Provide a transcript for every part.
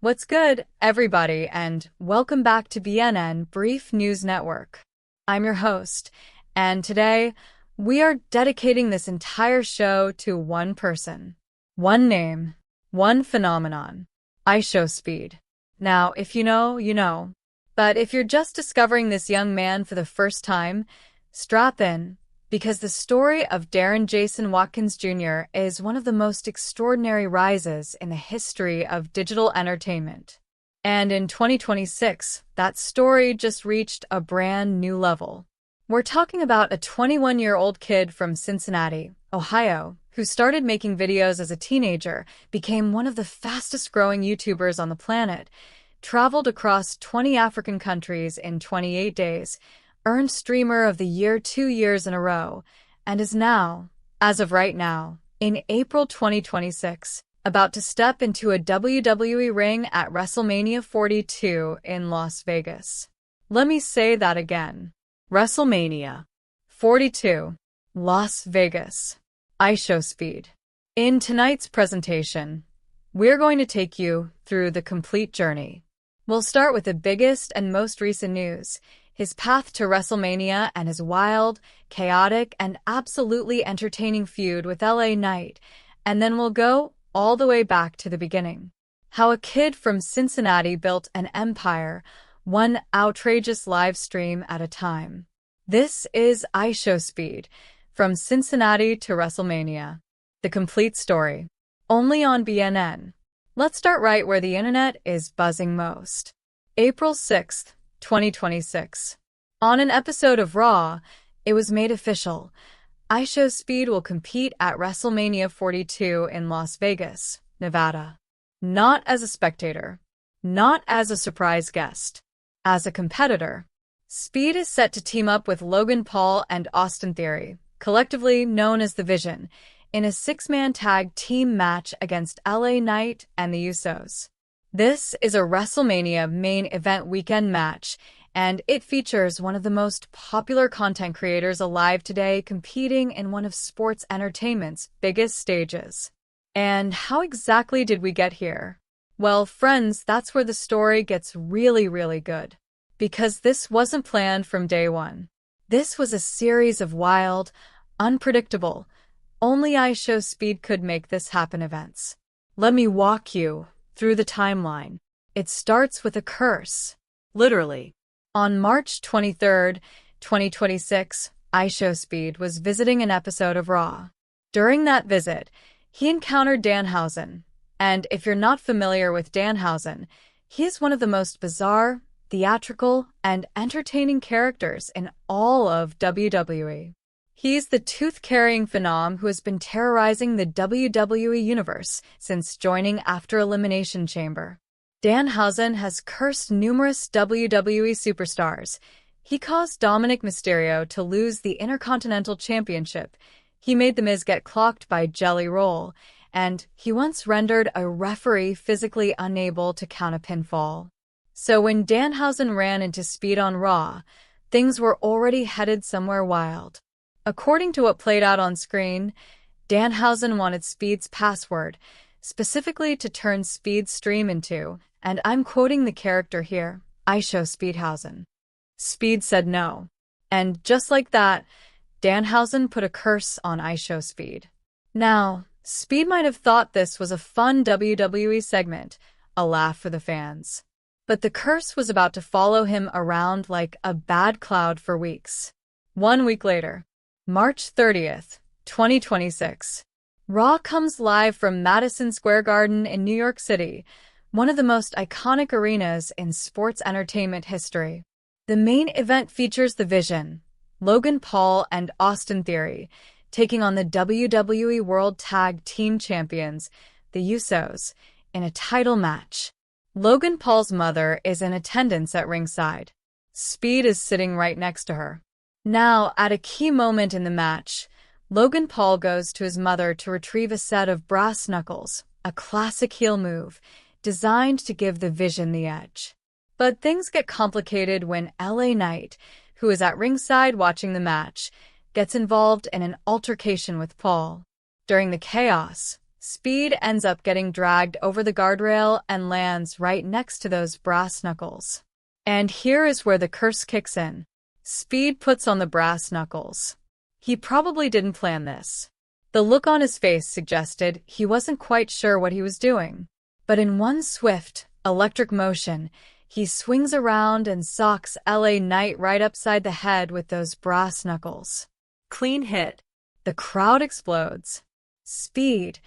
What's good, everybody, and welcome back to BNN Brief News Network. I'm your host, and today we are dedicating this entire show to one person, one name, one phenomenon, IShowSpeed. Now, if you know, you know. But if you're just discovering this young man for the first time, strap in, because the story of Darren Jason Watkins Jr. is one of the most extraordinary rises in the history of digital entertainment. And in 2026, that story just reached a brand new level. We're talking about a 21-year-old kid from Cincinnati, Ohio, who started making videos as a teenager, became one of the fastest-growing YouTubers on the planet, traveled across 20 African countries in 28 days, earned Streamer of the Year 2 years in a row, and is now, as of right now, in April 2026, about to step into a WWE ring at WrestleMania 42 in Las Vegas. Let me say that again. WrestleMania 42, Las Vegas. IShowSpeed. In tonight's presentation, we're going to take you through the complete journey. We'll start with the biggest and most recent news, his path to WrestleMania and his wild, chaotic, and absolutely entertaining feud with LA Knight, and then we'll go all the way back to the beginning. How a kid from Cincinnati built an empire, one outrageous live stream at a time. This is IShowSpeed, from Cincinnati to WrestleMania. The complete story. Only on BNN. Let's start right where the internet is buzzing most. April 6th, 2026. On an episode of Raw, it was made official. IShowSpeed will compete at WrestleMania 42 in Las Vegas, Nevada. Not as a spectator, not as a surprise guest, as a competitor. Speed is set to team up with Logan Paul and Austin Theory, collectively known as The Vision, in a 6-man tag team match against LA Knight and the Usos. This is a WrestleMania main event weekend match, and it features one of the most popular content creators alive today competing in one of sports entertainment's biggest stages. And how exactly did we get here? Well, friends, that's where the story gets really good. Because this wasn't planned from day one. This was a series of wild, unpredictable, only IShowSpeed could make this happen events. Let me walk you through the timeline. It starts with a curse. Literally. On March 23rd, 2026, IShowSpeed was visiting an episode of Raw. During that visit, he encountered Danhausen. And if you're not familiar with Danhausen, he is one of the most bizarre, theatrical, and entertaining characters in all of WWE. He's the tooth-carrying phenom who has been terrorizing the WWE universe since joining after Elimination Chamber. Danhausen has cursed numerous WWE superstars. He caused Dominic Mysterio to lose the Intercontinental Championship. He made The Miz get clocked by Jelly Roll, and he once rendered a referee physically unable to count a pinfall. So when Danhausen ran into Speed on Raw, things were already headed somewhere wild. According to what played out on screen, Danhausen wanted Speed's password, specifically to turn Speed's stream into, and I'm quoting the character here, IShowSpeedhausen. Speed said no. And just like that, Danhausen put a curse on IShowSpeed. Now, Speed might have thought this was a fun WWE segment, a laugh for the fans. But the curse was about to follow him around like a bad cloud for weeks. 1 week later, March 30th, 2026. Raw comes live from Madison Square Garden in New York City, one of the most iconic arenas in sports entertainment history. The main event features The Vision, Logan Paul and Austin Theory, taking on the WWE World Tag Team Champions, the Usos, in a title match. Logan Paul's mother is in attendance at ringside. Speed is sitting right next to her. Now, at a key moment in the match, Logan Paul goes to his mother to retrieve a set of brass knuckles, a classic heel move, designed to give The Vision the edge. But things get complicated when LA Knight, who is at ringside watching the match, gets involved in an altercation with Paul. During the chaos, Speed ends up getting dragged over the guardrail and lands right next to those brass knuckles. And here is where the curse kicks in. Speed puts on the brass knuckles. He probably didn't plan this. The look on his face suggested he wasn't quite sure what he was doing. But in one swift, electric motion, he swings around and socks LA Knight right upside the head with those brass knuckles. Clean hit. The crowd explodes. Speed,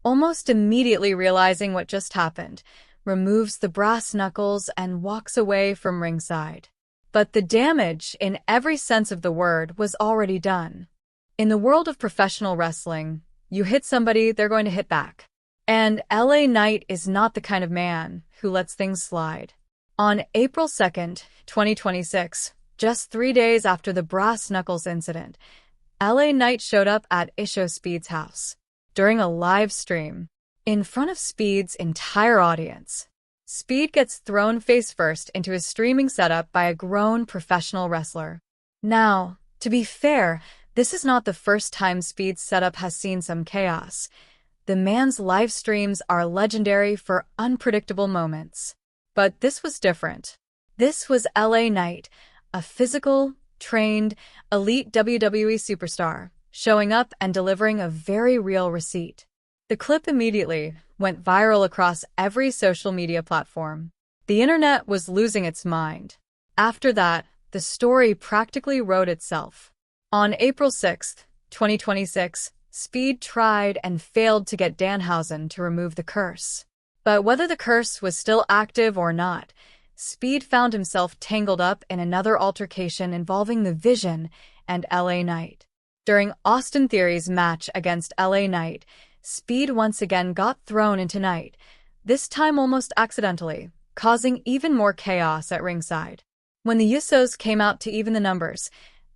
almost immediately realizing what just happened, removes the brass knuckles and walks away from ringside. But the damage, in every sense of the word, was already done. In the world of professional wrestling, you hit somebody, they're going to hit back. And LA Knight is not the kind of man who lets things slide. On April 2nd, 2026, just 3 days after the brass knuckles incident, LA Knight showed up at IShowSpeed's house during a live stream in front of Speed's entire audience. Speed gets thrown face first into his streaming setup by a grown professional wrestler. Now, to be fair, this is not the first time Speed's setup has seen some chaos. The man's live streams are legendary for unpredictable moments. But this was different. This was LA Knight, a physical, trained, elite WWE superstar, showing up and delivering a very real receipt. The clip immediately went viral across every social media platform. The internet was losing its mind. After that, the story practically wrote itself. On April 6th, 2026, Speed tried and failed to get Danhausen to remove the curse. But whether the curse was still active or not, Speed found himself tangled up in another altercation involving the Vision and LA Knight. During Austin Theory's match against LA Knight, Speed once again got thrown into Knight, this time almost accidentally, causing even more chaos at ringside. When the Usos came out to even the numbers,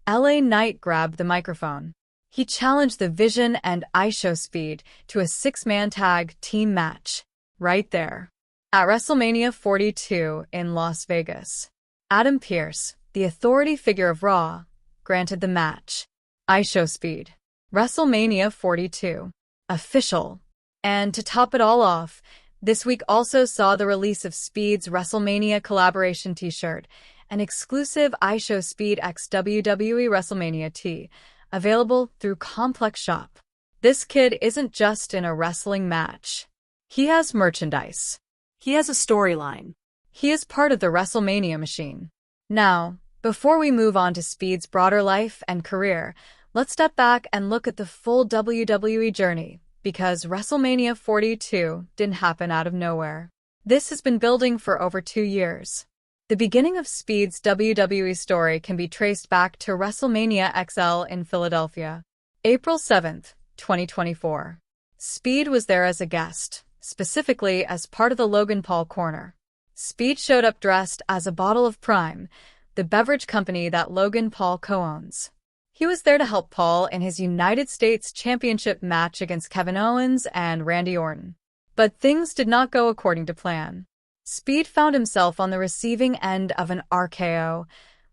LA Knight grabbed the microphone. He challenged the Vision and IShowSpeed to a 6-man tag team match, right there, at WrestleMania 42 in Las Vegas. Adam Pearce, the authority figure of Raw, granted the match. IShowSpeed. WrestleMania 42. Official. And to top it all off, this week also saw the release of Speed's WrestleMania collaboration t-shirt, an exclusive IShowSpeed x WWE WrestleMania tee, available through Complex Shop. This kid isn't just in a wrestling match. He has merchandise. He has a storyline. He is part of the WrestleMania machine. Now, before we move on to Speed's broader life and career, let's step back and look at the full WWE journey, because WrestleMania 42 didn't happen out of nowhere. This has been building for over 2 years. The beginning of Speed's WWE story can be traced back to WrestleMania XL in Philadelphia, April 7th, 2024. Speed was there as a guest, specifically as part of the Logan Paul corner. Speed showed up dressed as a bottle of Prime, the beverage company that Logan Paul co-owns. He was there to help Paul in his United States Championship match against Kevin Owens and Randy Orton. But things did not go according to plan. Speed found himself on the receiving end of an RKO,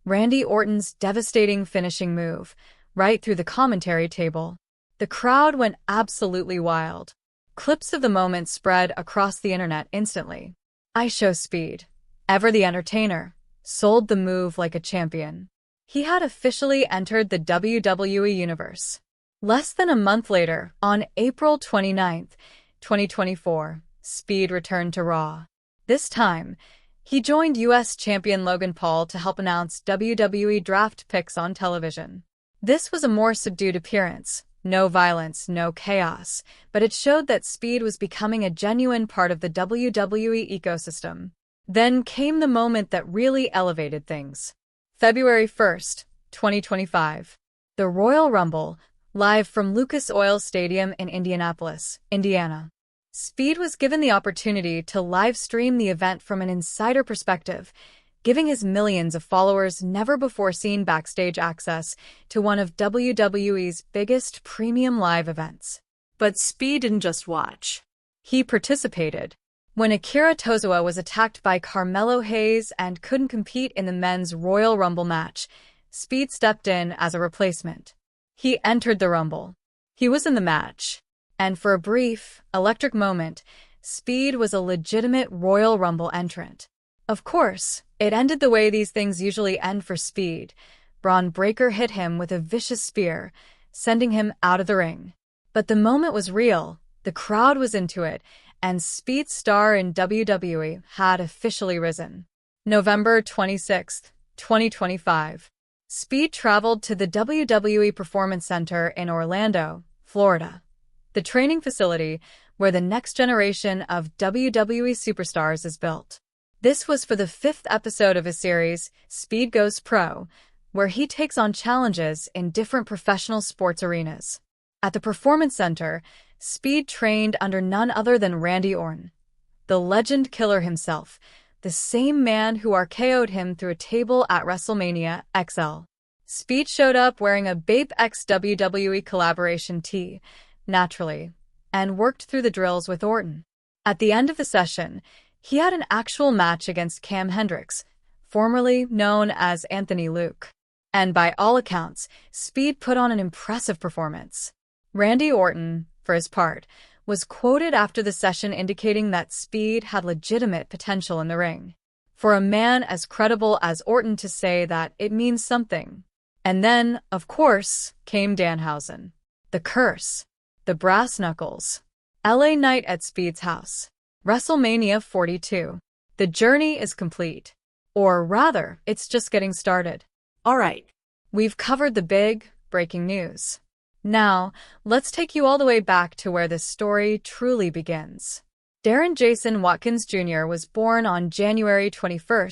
Randy Orton's devastating finishing move, right through the commentary table. The crowd went absolutely wild. Clips of the moment spread across the internet instantly. IShowSpeed, ever the entertainer, sold the move like a champion. He had officially entered the WWE Universe. Less than a month later, on April 29th, 2024, Speed returned to Raw. This time, he joined U.S. champion Logan Paul to help announce WWE draft picks on television. This was a more subdued appearance. No violence, no chaos, but it showed that Speed was becoming a genuine part of the WWE ecosystem. Then came the moment that really elevated things. February 1st, 2025. The Royal Rumble, live from Lucas Oil Stadium in Indianapolis, Indiana. Speed was given the opportunity to live stream the event from an insider perspective, giving his millions of followers never-before-seen backstage access to one of WWE's biggest premium live events. But Speed didn't just watch. He participated. When Akira Tozawa was attacked by Carmelo Hayes and couldn't compete in the men's Royal Rumble match, Speed stepped in as a replacement. He entered the Rumble. He was in the match. And for a brief, electric moment, Speed was a legitimate Royal Rumble entrant. Of course, it ended the way these things usually end for Speed. Braun Breaker hit him with a vicious spear, sending him out of the ring. But the moment was real, the crowd was into it, and Speed's star in WWE had officially risen. November 26, 2025. Speed traveled to the WWE Performance Center in Orlando, Florida, the training facility where the next generation of WWE superstars is built. This was for the 5th episode of his series, Speed Goes Pro, where he takes on challenges in different professional sports arenas. At the Performance Center, Speed trained under none other than Randy Orton, the legend killer himself, the same man who RKO'd him through a table at WrestleMania XL. Speed showed up wearing a Bape X WWE collaboration tee, naturally, and worked through the drills with Orton. At the end of the session, he had an actual match against Cam Hendricks, formerly known as Anthony Luke. And by all accounts, Speed put on an impressive performance. Randy Orton, for his part, was quoted after the session indicating that Speed had legitimate potential in the ring. For a man as credible as Orton to say that, it means something. And then, of course, came Danhausen. The curse. The brass knuckles. LA Knight at Speed's house. WrestleMania 42. The journey is complete. Or rather, it's just getting started. Alright, we've covered the big, breaking news. Now, let's take you all the way back to where this story truly begins. Darren Jason Watkins Jr. was born on January 21,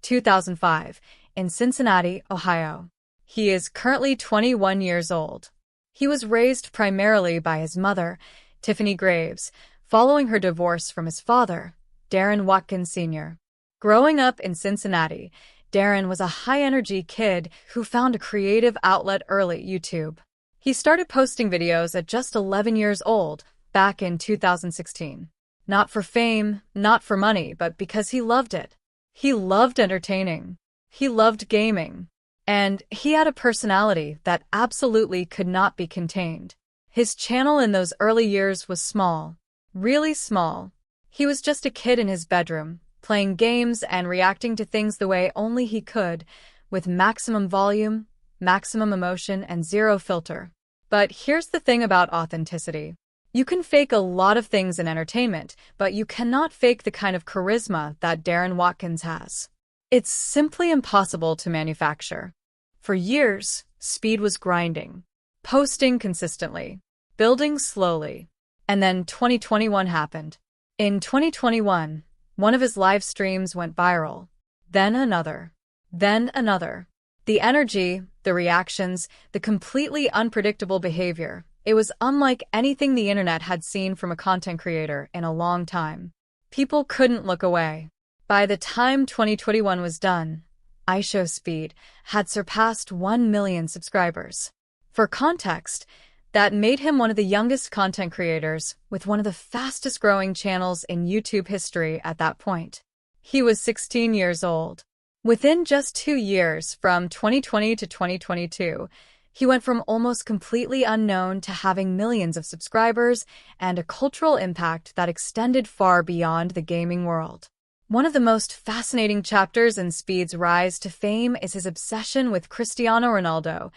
2005, in Cincinnati, Ohio. He is currently 21 years old. He was raised primarily by his mother, Tiffany Graves, following her divorce from his father, Darren Watkins Sr. Growing up in Cincinnati, Darren was a high-energy kid who found a creative outlet early, YouTube. He started posting videos at just 11 years old, back in 2016. Not for fame, not for money, but because he loved it. He loved entertaining. He loved gaming. And he had a personality that absolutely could not be contained. His channel in those early years was small. Really small. He was just a kid in his bedroom, playing games and reacting to things the way only he could, with maximum volume, maximum emotion, and zero filter. But here's the thing about authenticity. You can fake a lot of things in entertainment, but you cannot fake the kind of charisma that Darren Watkins has. It's simply impossible to manufacture. For years, Speed was grinding, posting consistently, building slowly. And then 2021 happened. In 2021, one of his live streams went viral. Then another. Then another. The energy, the reactions, the completely unpredictable behavior. It was unlike anything the internet had seen from a content creator in a long time. People couldn't look away. By the time 2021 was done, IShowSpeed had surpassed 1 million subscribers. For context, that made him one of the youngest content creators with one of the fastest growing channels in YouTube history at that point. He was 16 years old. Within just 2 years, from 2020 to 2022, he went from almost completely unknown to having millions of subscribers and a cultural impact that extended far beyond the gaming world. One of the most fascinating chapters in Speed's rise to fame is his obsession with Cristiano Ronaldo,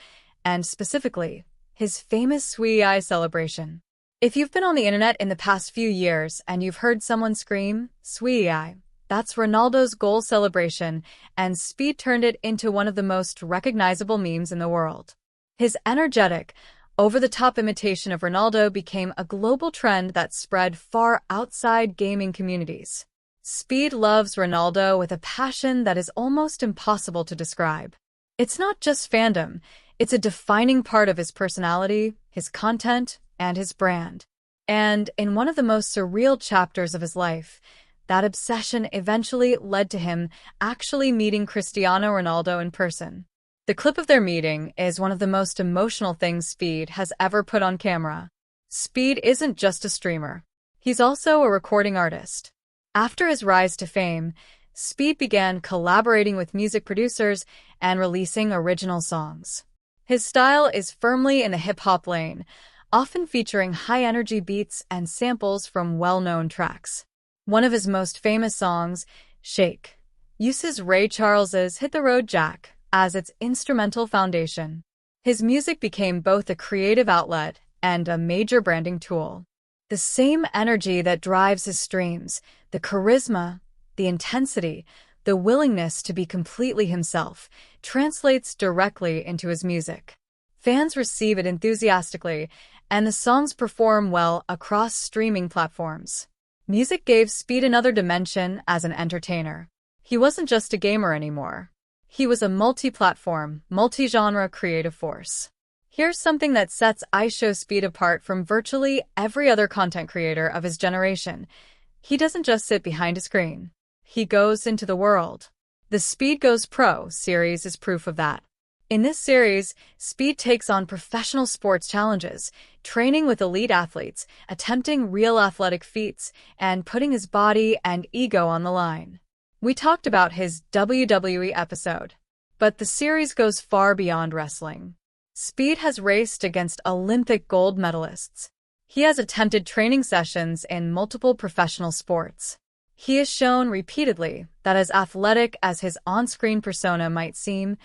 and specifically, his famous Sui Eye celebration. If you've been on the internet in the past few years and you've heard someone scream, Sui Eye, that's Ronaldo's goal celebration, and Speed turned it into one of the most recognizable memes in the world. His energetic, over-the-top imitation of Ronaldo became a global trend that spread far outside gaming communities. Speed loves Ronaldo with a passion that is almost impossible to describe. It's not just fandom, it's a defining part of his personality, his content, and his brand. And in one of the most surreal chapters of his life, that obsession eventually led to him actually meeting Cristiano Ronaldo in person. The clip of their meeting is one of the most emotional things Speed has ever put on camera. Speed isn't just a streamer. He's also a recording artist. After his rise to fame, Speed began collaborating with music producers and releasing original songs. His style is firmly in the hip-hop lane, often featuring high-energy beats and samples from well-known tracks. One of his most famous songs, Shake, uses Ray Charles's Hit the Road Jack as its instrumental foundation. His music became both a creative outlet and a major branding tool. The same energy that drives his streams, the charisma, the intensity, the willingness to be completely himself, translates directly into his music. Fans receive it enthusiastically, and the songs perform well across streaming platforms. Music gave Speed another dimension as an entertainer. He wasn't just a gamer anymore. He was a multi-platform, multi-genre creative force. Here's something that sets IShowSpeed apart from virtually every other content creator of his generation. He doesn't just sit behind a screen. He goes into the world. The Speed Goes Pro series is proof of that. In this series, Speed takes on professional sports challenges, training with elite athletes, attempting real athletic feats, and putting his body and ego on the line. We talked about his WWE episode, but the series goes far beyond wrestling. Speed has raced against Olympic gold medalists. He has attempted training sessions in multiple professional sports. He has shown repeatedly that as athletic as his on-screen persona might seem,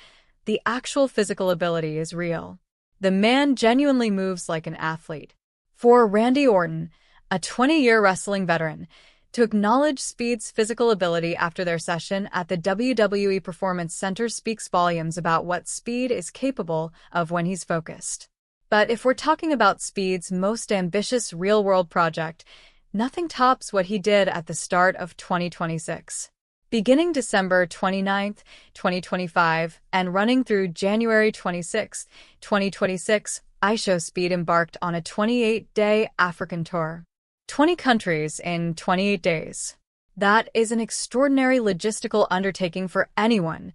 the actual physical ability is real. The man genuinely moves like an athlete. For Randy Orton, a 20-year wrestling veteran, to acknowledge Speed's physical ability after their session at the WWE Performance Center speaks volumes about what Speed is capable of when he's focused. But if we're talking about Speed's most ambitious real-world project, nothing tops what he did at the start of 2026. Beginning December 29, 2025, and running through January 26, 2026, IShowSpeed embarked on a 28-day African tour. 20 countries in 28 days. That is an extraordinary logistical undertaking for anyone,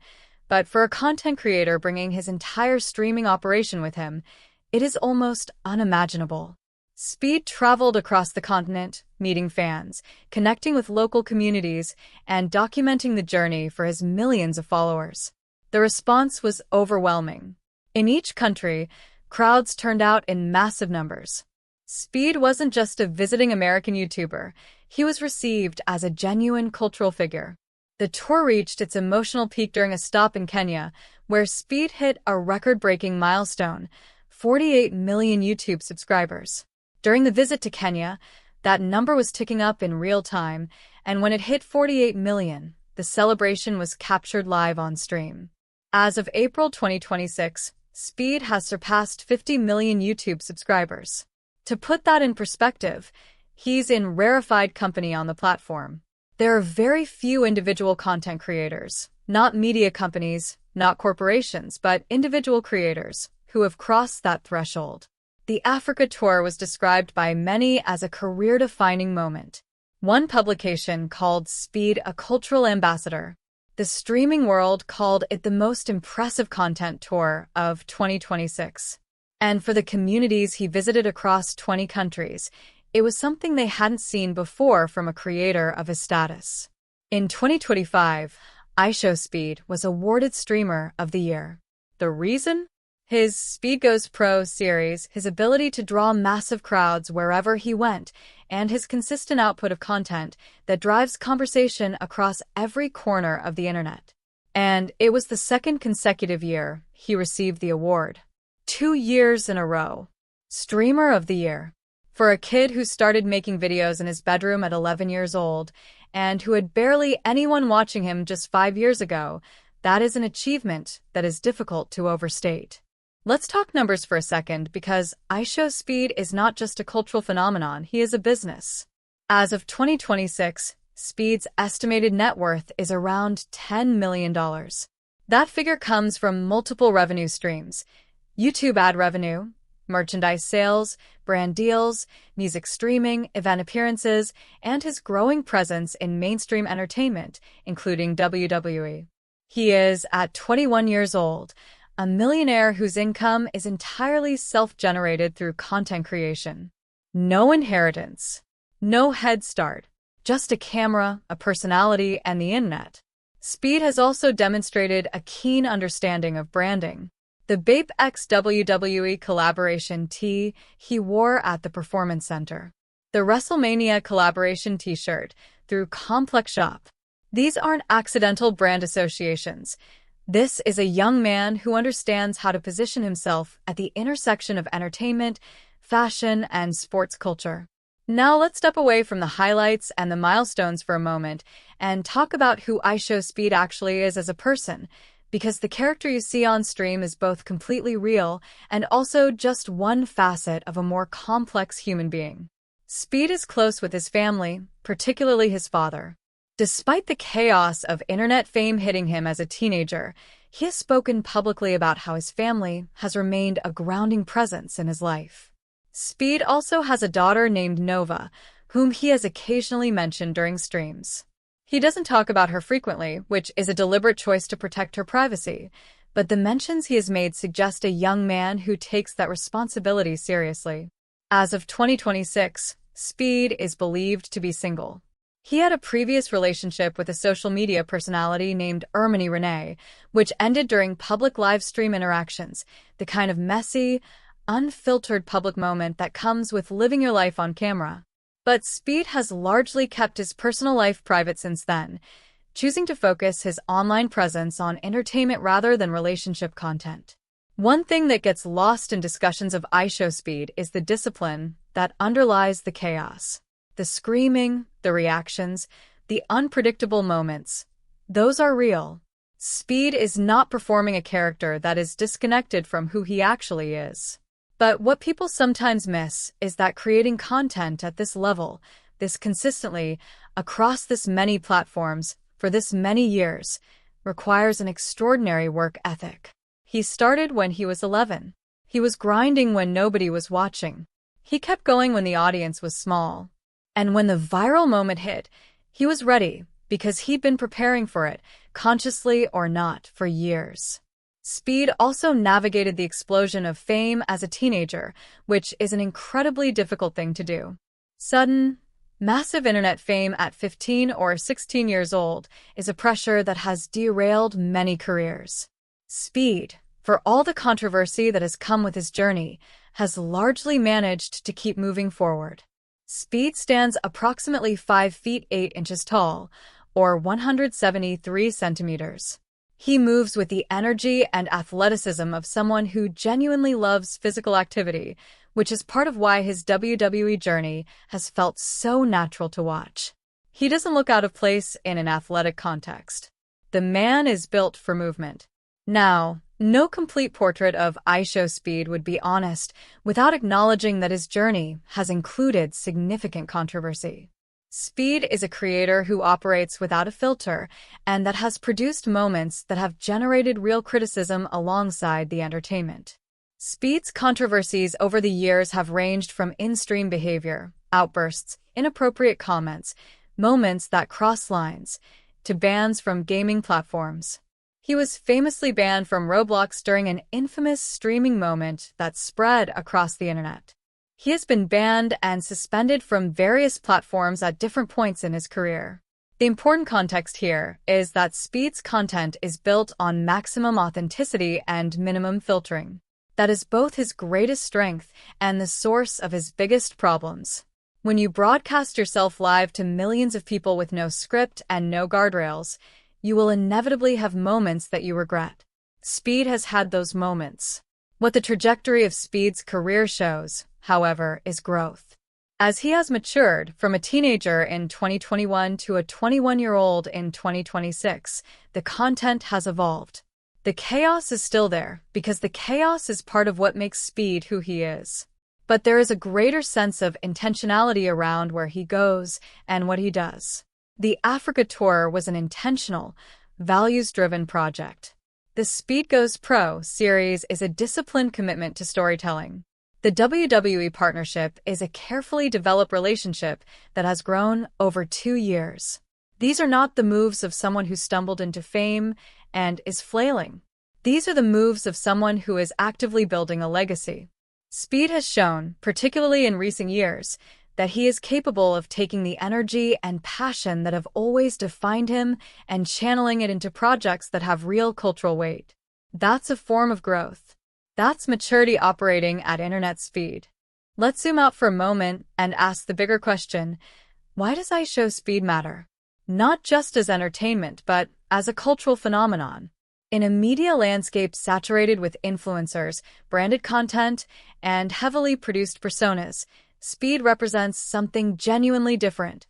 but for a content creator bringing his entire streaming operation with him, it is almost unimaginable. Speed traveled across the continent, meeting fans, connecting with local communities, and documenting the journey for his millions of followers. The response was overwhelming. In each country, crowds turned out in massive numbers. Speed wasn't just a visiting American YouTuber. He was received as a genuine cultural figure. The tour reached its emotional peak during a stop in Kenya, where Speed hit a record-breaking milestone, 48 million YouTube subscribers. During the visit to Kenya, that number was ticking up in real time, and when it hit 48 million, the celebration was captured live on stream. As of April 2026, Speed has surpassed 50 million YouTube subscribers. To put that in perspective, he's in rarefied company on the platform. There are very few individual content creators, not media companies, not corporations, but individual creators, who have crossed that threshold. The Africa tour was described by many as a career-defining moment. One publication called Speed a cultural ambassador. The streaming world called it the most impressive content tour of 2026. And for the communities he visited across 20 countries, it was something they hadn't seen before from a creator of his status. In 2025, IShowSpeed was awarded Streamer of the Year. The reason? His Speed Goes Pro series, his ability to draw massive crowds wherever he went, and his consistent output of content that drives conversation across every corner of the internet. And it was the second consecutive year he received the award. 2 years in a row. Streamer of the Year. For a kid who started making videos in his bedroom at 11 years old, and who had barely anyone watching him just 5 years ago, that is an achievement that is difficult to overstate. Let's talk numbers for a second, because IShowSpeed is not just a cultural phenomenon, he is a business. As of 2026, Speed's estimated net worth is around $10 million. That figure comes from multiple revenue streams: YouTube ad revenue, merchandise sales, brand deals, music streaming, event appearances, and his growing presence in mainstream entertainment, including WWE. He is, at 21 years old, a millionaire whose income is entirely self-generated through content creation. No inheritance, no head start, just a camera, a personality, and the internet. Speed has also demonstrated a keen understanding of branding. The Bape X WWE collaboration tee he wore at the Performance Center. The WrestleMania collaboration t-shirt through Complex Shop. These aren't accidental brand associations. This is a young man who understands how to position himself at the intersection of entertainment, fashion, and sports culture. Now let's step away from the highlights and the milestones for a moment and talk about who IShowSpeed actually is as a person, because the character you see on stream is both completely real and also just one facet of a more complex human being. Speed is close with his family, particularly his father. Despite the chaos of internet fame hitting him as a teenager, he has spoken publicly about how his family has remained a grounding presence in his life. Speed also has a daughter named Nova, whom he has occasionally mentioned during streams. He doesn't talk about her frequently, which is a deliberate choice to protect her privacy, but the mentions he has made suggest a young man who takes that responsibility seriously. As of 2026, Speed is believed to be single. He had a previous relationship with a social media personality named Ermini Renee, which ended during public live stream interactions, the kind of messy, unfiltered public moment that comes with living your life on camera. But Speed has largely kept his personal life private since then, choosing to focus his online presence on entertainment rather than relationship content. One thing that gets lost in discussions of IShowSpeed is the discipline that underlies the chaos. The screaming, the reactions, the unpredictable moments. Those are real. Speed is not performing a character that is disconnected from who he actually is. But what people sometimes miss is that creating content at this level, this consistently, across this many platforms, for this many years, requires an extraordinary work ethic. He started when he was 11. He was grinding when nobody was watching. He kept going when the audience was small. And when the viral moment hit, he was ready because he'd been preparing for it, consciously or not, for years. Speed also navigated the explosion of fame as a teenager, which is an incredibly difficult thing to do. Sudden, massive internet fame at 15 or 16 years old is a pressure that has derailed many careers. Speed, for all the controversy that has come with his journey, has largely managed to keep moving forward. Speed stands approximately 5 feet 8 inches tall, or 173 centimeters. He moves with the energy and athleticism of someone who genuinely loves physical activity, which is part of why his WWE journey has felt so natural to watch. He doesn't look out of place in an athletic context. The man is built for movement. Now, no complete portrait of IShowSpeed would be honest without acknowledging that his journey has included significant controversy. Speed is a creator who operates without a filter and that has produced moments that have generated real criticism alongside the entertainment. Speed's controversies over the years have ranged from in-stream behavior, outbursts, inappropriate comments, moments that cross lines, to bans from gaming platforms. He was famously banned from Roblox during an infamous streaming moment that spread across the internet. He has been banned and suspended from various platforms at different points in his career. The important context here is that Speed's content is built on maximum authenticity and minimum filtering. That is both his greatest strength and the source of his biggest problems. When you broadcast yourself live to millions of people with no script and no guardrails, you will inevitably have moments that you regret. Speed has had those moments. What the trajectory of Speed's career shows, however, is growth. As he has matured from a teenager in 2021 to a 21-year-old in 2026, the content has evolved. The chaos is still there because the chaos is part of what makes Speed who he is. But there is a greater sense of intentionality around where he goes and what he does. The Africa Tour was an intentional, values-driven project. The Speed Goes Pro series is a disciplined commitment to storytelling. The WWE partnership is a carefully developed relationship that has grown over 2 years. These are not the moves of someone who stumbled into fame and is flailing. These are the moves of someone who is actively building a legacy. Speed has shown, particularly in recent years, that he is capable of taking the energy and passion that have always defined him and channeling it into projects that have real cultural weight. That's a form of growth. That's maturity operating at internet speed. Let's zoom out for a moment and ask the bigger question: why does IShowSpeed matter? Not just as entertainment, but as a cultural phenomenon. In a media landscape saturated with influencers, branded content, and heavily produced personas, Speed represents something genuinely different.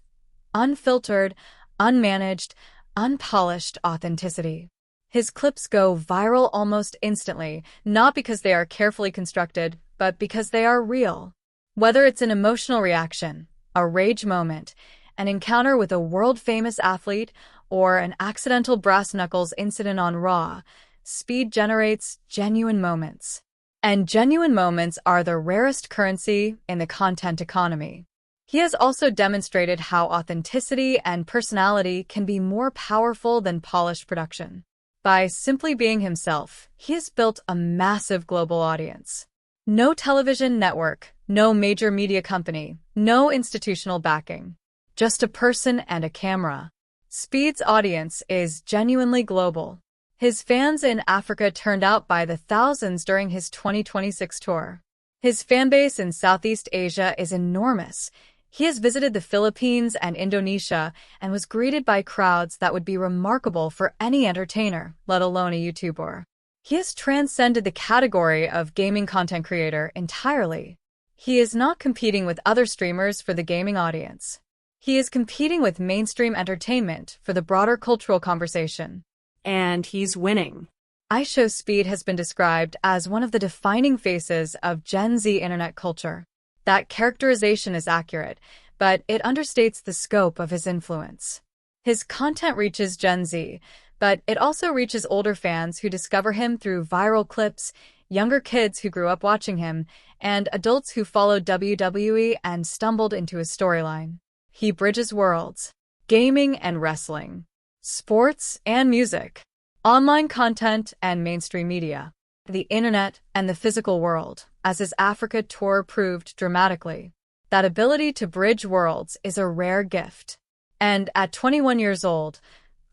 Unfiltered, unmanaged, unpolished authenticity. His clips go viral almost instantly, not because they are carefully constructed, but because they are real. Whether it's an emotional reaction, a rage moment, an encounter with a world-famous athlete, or an accidental brass knuckles incident on Raw, Speed generates genuine moments. And genuine moments are the rarest currency in the content economy. He has also demonstrated how authenticity and personality can be more powerful than polished production. By simply being himself, he has built a massive global audience. No television network, no major media company, no institutional backing. Just a person and a camera. Speed's audience is genuinely global. His fans in Africa turned out by the thousands during his 2026 tour. His fanbase in Southeast Asia is enormous. He has visited the Philippines and Indonesia and was greeted by crowds that would be remarkable for any entertainer, let alone a YouTuber. He has transcended the category of gaming content creator entirely. He is not competing with other streamers for the gaming audience. He is competing with mainstream entertainment for the broader cultural conversation. And he's winning. IShowSpeed has been described as one of the defining faces of Gen Z internet culture. That characterization is accurate, but it understates the scope of his influence. His content reaches Gen Z, but it also reaches older fans who discover him through viral clips, younger kids who grew up watching him, and adults who followed WWE and stumbled into his storyline. He bridges worlds: gaming and wrestling, sports and music, online content and mainstream media, the internet and the physical world, as his Africa tour proved dramatically. That ability to bridge worlds is a rare gift. And at 21 years old,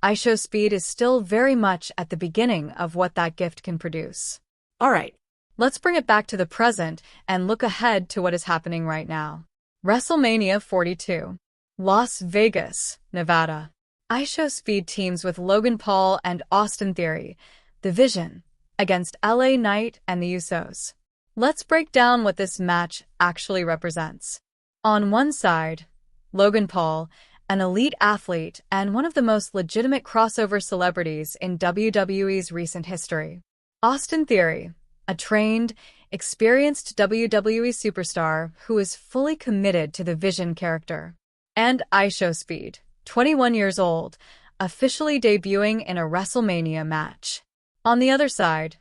IShowSpeed is still very much at the beginning of what that gift can produce. All right. Let's bring it back to the present and look ahead to what is happening right now. WrestleMania 42. Las Vegas, Nevada. IShowSpeed teams with Logan Paul and Austin Theory, The Vision, against LA Knight and the Usos. Let's break down what this match actually represents. On one side, Logan Paul, an elite athlete and one of the most legitimate crossover celebrities in WWE's recent history. Austin Theory, a trained, experienced WWE superstar who is fully committed to the Vision character. And IShowSpeed, 21 years old, officially debuting in a WrestleMania match. On the other side,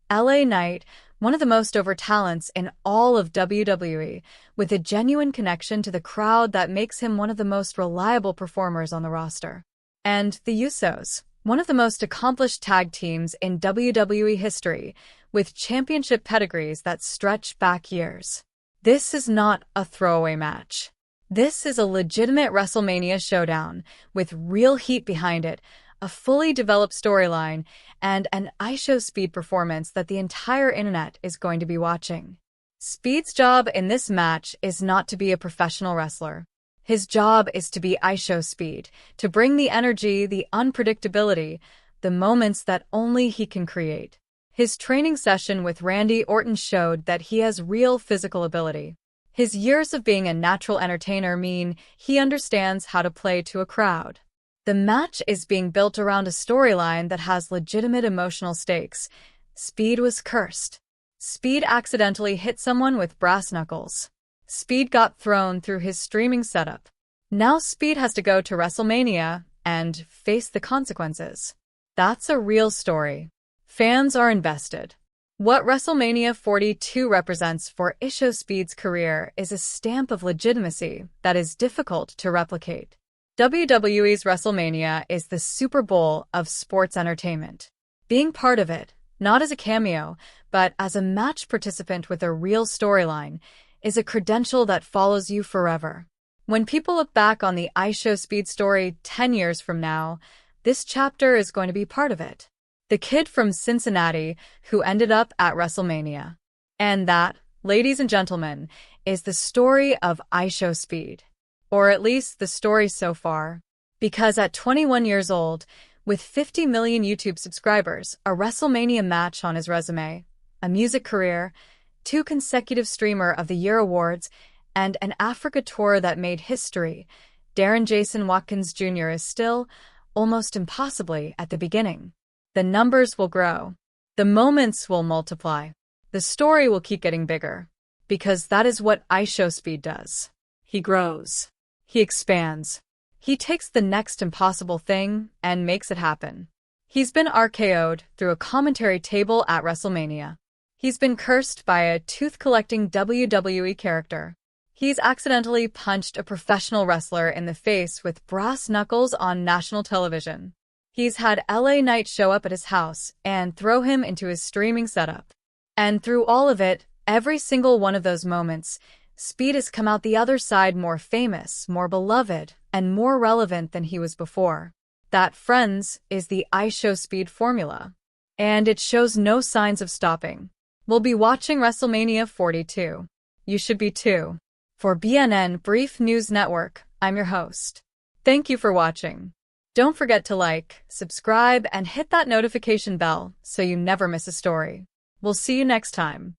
LA Knight, one of the most over talents in all of WWE, with a genuine connection to the crowd that makes him one of the most reliable performers on the roster. And the Usos, one of the most accomplished tag teams in WWE history, with championship pedigrees that stretch back years. This is not a throwaway match. This is a legitimate WrestleMania showdown, with real heat behind it, a fully developed storyline, and an IShowSpeed performance that the entire internet is going to be watching. Speed's job in this match is not to be a professional wrestler. His job is to be IShowSpeed, to bring the energy, the unpredictability, the moments that only he can create. His training session with Randy Orton showed that he has real physical ability. His years of being a natural entertainer mean he understands how to play to a crowd. The match is being built around a storyline that has legitimate emotional stakes. Speed was cursed. Speed accidentally hit someone with brass knuckles. Speed got thrown through his streaming setup. Now Speed has to go to WrestleMania and face the consequences. That's a real story. Fans are invested. What WrestleMania 42 represents for IShowSpeed's career is a stamp of legitimacy that is difficult to replicate. WWE's WrestleMania is the Super Bowl of sports entertainment. Being part of it, not as a cameo, but as a match participant with a real storyline, is a credential that follows you forever. When people look back on the IShowSpeed story 10 years from now, this chapter is going to be part of it. the kid from Cincinnati who ended up at WrestleMania. And that, ladies and gentlemen, is the story of IShowSpeed. Or at least the story so far. Because at 21 years old, with 50 million YouTube subscribers, a WrestleMania match on his resume, a music career, 2 consecutive Streamer of the Year awards, and an Africa tour that made history, Darren Jason Watkins Jr. is still, almost impossibly, at the beginning. The numbers will grow. The moments will multiply. The story will keep getting bigger. Because that is what IShowSpeed does. He grows. He expands. He takes the next impossible thing and makes it happen. He's been RKO'd through a commentary table at WrestleMania. He's been cursed by a tooth-collecting WWE character. He's accidentally punched a professional wrestler in the face with brass knuckles on national television. He's had LA Knight show up at his house and throw him into his streaming setup. And through all of it, every single one of those moments, Speed has come out the other side more famous, more beloved, and more relevant than he was before. That, friends, is the IShowSpeed formula. And it shows no signs of stopping. We'll be watching WrestleMania 42. You should be too. For BNN Brief News Network, I'm your host. Thank you for watching. Don't forget to like, subscribe, and hit that notification bell so you never miss a story. We'll see you next time.